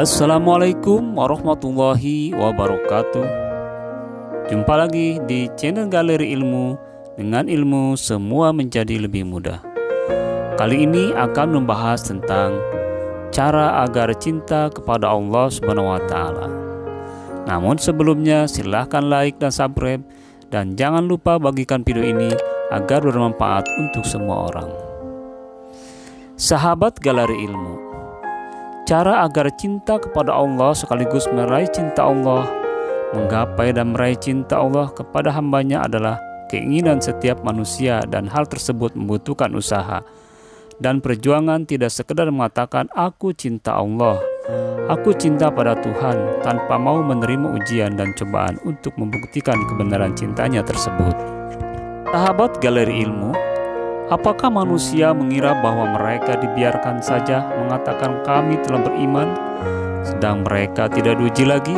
Assalamualaikum warahmatullahi wabarakatuh. Jumpa lagi di channel Galeri Ilmu dengan ilmu semua menjadi lebih mudah. Kali ini akan membahas tentang cara agar cinta kepada Allah Subhanahu wa Ta'ala. Namun sebelumnya silahkan like dan subscribe, dan jangan lupa bagikan video ini agar bermanfaat untuk semua orang. Sahabat Galeri Ilmu, cara agar cinta kepada Allah sekaligus meraih cinta Allah, menggapai dan meraih cinta Allah kepada hambanya adalah keinginan setiap manusia, dan hal tersebut membutuhkan usaha dan perjuangan. Tidak sekedar mengatakan aku cinta Allah, aku cinta pada Tuhan, tanpa mau menerima ujian dan cobaan untuk membuktikan kebenaran cintanya tersebut. Sahabat Galeri Ilmu, apakah manusia mengira bahwa mereka dibiarkan saja mengatakan kami telah beriman, sedang mereka tidak diuji lagi?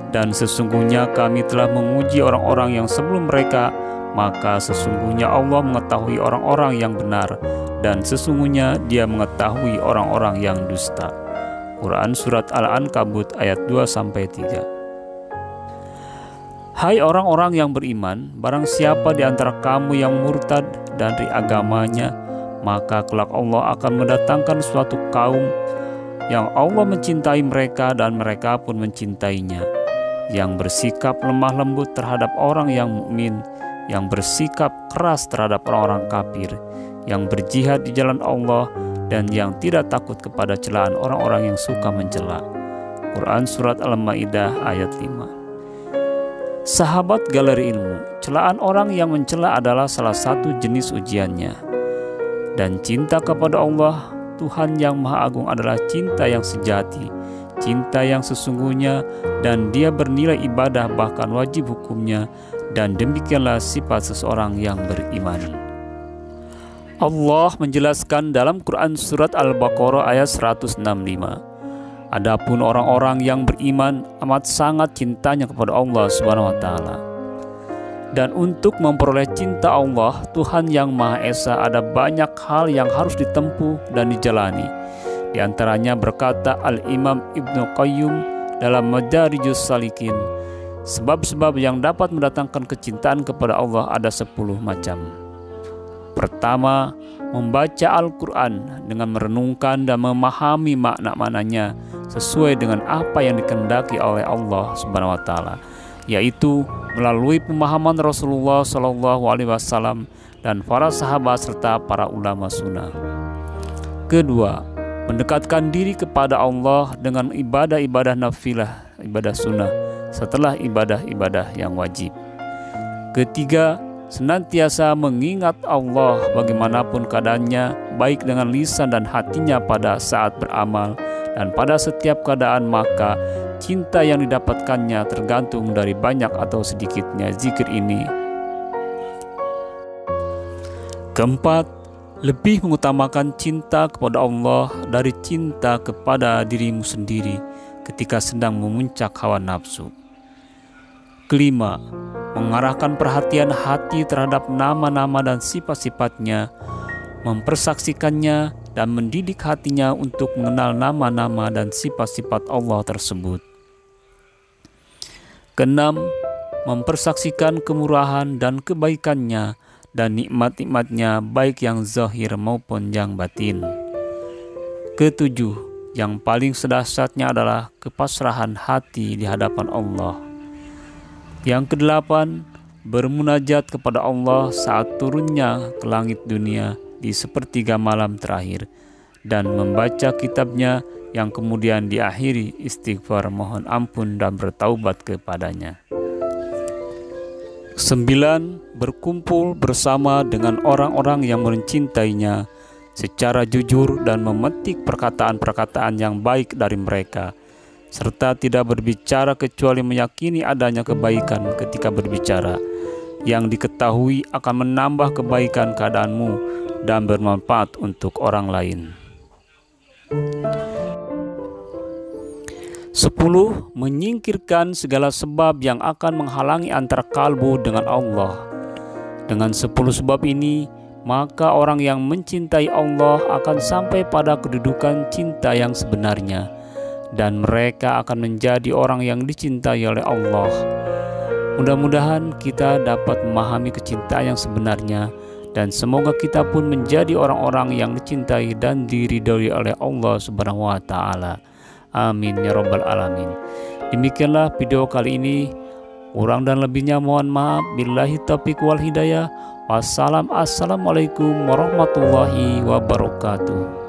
Dan sesungguhnya kami telah menguji orang-orang yang sebelum mereka, maka sesungguhnya Allah mengetahui orang-orang yang benar, dan sesungguhnya Dia mengetahui orang-orang yang dusta. Quran Surat Al-Ankabut ayat 2-3. Hai orang-orang yang beriman, barang siapa di antara kamu yang murtad dari agamanya, maka kelak Allah akan mendatangkan suatu kaum yang Allah mencintai mereka dan mereka pun mencintainya, yang bersikap lemah lembut terhadap orang yang mukmin, yang bersikap keras terhadap orang-orang kafir, yang berjihad di jalan Allah, dan yang tidak takut kepada celaan orang-orang yang suka mencela. Quran Surat Al-Maidah ayat 5. Sahabat Galeri Ilmu, celaan orang yang mencela adalah salah satu jenis ujiannya. Dan cinta kepada Allah, Tuhan yang Maha Agung, adalah cinta yang sejati, cinta yang sesungguhnya, dan Dia bernilai ibadah bahkan wajib hukumnya, dan demikianlah sifat seseorang yang beriman. Allah menjelaskan dalam Quran Surat Al-Baqarah ayat 165. Adapun orang-orang yang beriman amat sangat cintanya kepada Allah Subhanahu wa Ta'ala. Dan untuk memperoleh cinta Allah, Tuhan yang Maha Esa, ada banyak hal yang harus ditempuh dan dijalani. Di antaranya berkata Al-Imam Ibnu Qayyum dalam Madarijus Salikin, sebab-sebab yang dapat mendatangkan kecintaan kepada Allah ada 10 macam. Pertama, membaca Al-Quran dengan merenungkan dan memahami makna-maknanya sesuai dengan apa yang dikehendaki oleh Allah Subhanahu wa Ta'ala, yaitu melalui pemahaman Rasulullah SAW dan para sahabat serta para ulama sunnah. Kedua, mendekatkan diri kepada Allah dengan ibadah-ibadah nafilah, ibadah sunnah, setelah ibadah-ibadah yang wajib. Ketiga, senantiasa mengingat Allah bagaimanapun keadaannya, baik dengan lisan dan hatinya pada saat beramal dan pada setiap keadaan, maka cinta yang didapatkannya tergantung dari banyak atau sedikitnya zikir ini. Keempat, lebih mengutamakan cinta kepada Allah dari cinta kepada dirimu sendiri ketika sedang memuncak hawa nafsu. Kelima, mengarahkan perhatian hati terhadap nama-nama dan sifat-sifatnya, mempersaksikannya dan mendidik hatinya untuk mengenal nama-nama dan sifat-sifat Allah tersebut. Keenam, mempersaksikan kemurahan dan kebaikannya dan nikmat-nikmatnya, baik yang zahir maupun yang batin. Ketujuh, yang paling sedahsyatnya adalah kepasrahan hati di hadapan Allah. Yang kedelapan, bermunajat kepada Allah saat turunnya ke langit dunia di sepertiga malam terakhir, dan membaca kitabnya yang kemudian diakhiri istighfar, mohon ampun dan bertaubat kepadanya. 9. Berkumpul bersama dengan orang-orang yang mencintainya secara jujur dan memetik perkataan-perkataan yang baik dari mereka, serta tidak berbicara kecuali meyakini adanya kebaikan ketika berbicara, yang diketahui akan menambah kebaikan keadaanmu dan bermanfaat untuk orang lain. 10. Menyingkirkan segala sebab yang akan menghalangi antara kalbu dengan Allah. Dengan 10 sebab ini, maka orang yang mencintai Allah akan sampai pada kedudukan cinta yang sebenarnya, dan mereka akan menjadi orang yang dicintai oleh Allah. Mudah-mudahan kita dapat memahami kecintaan yang sebenarnya, dan semoga kita pun menjadi orang-orang yang dicintai dan diridhoi oleh Allah Subhanahu wa taala. Amin ya rabbal alamin. Demikianlah video kali ini. Kurang dan lebihnya mohon maaf. Billahi taufiq wal hidayah. Wassalamualaikum warahmatullahi wabarakatuh.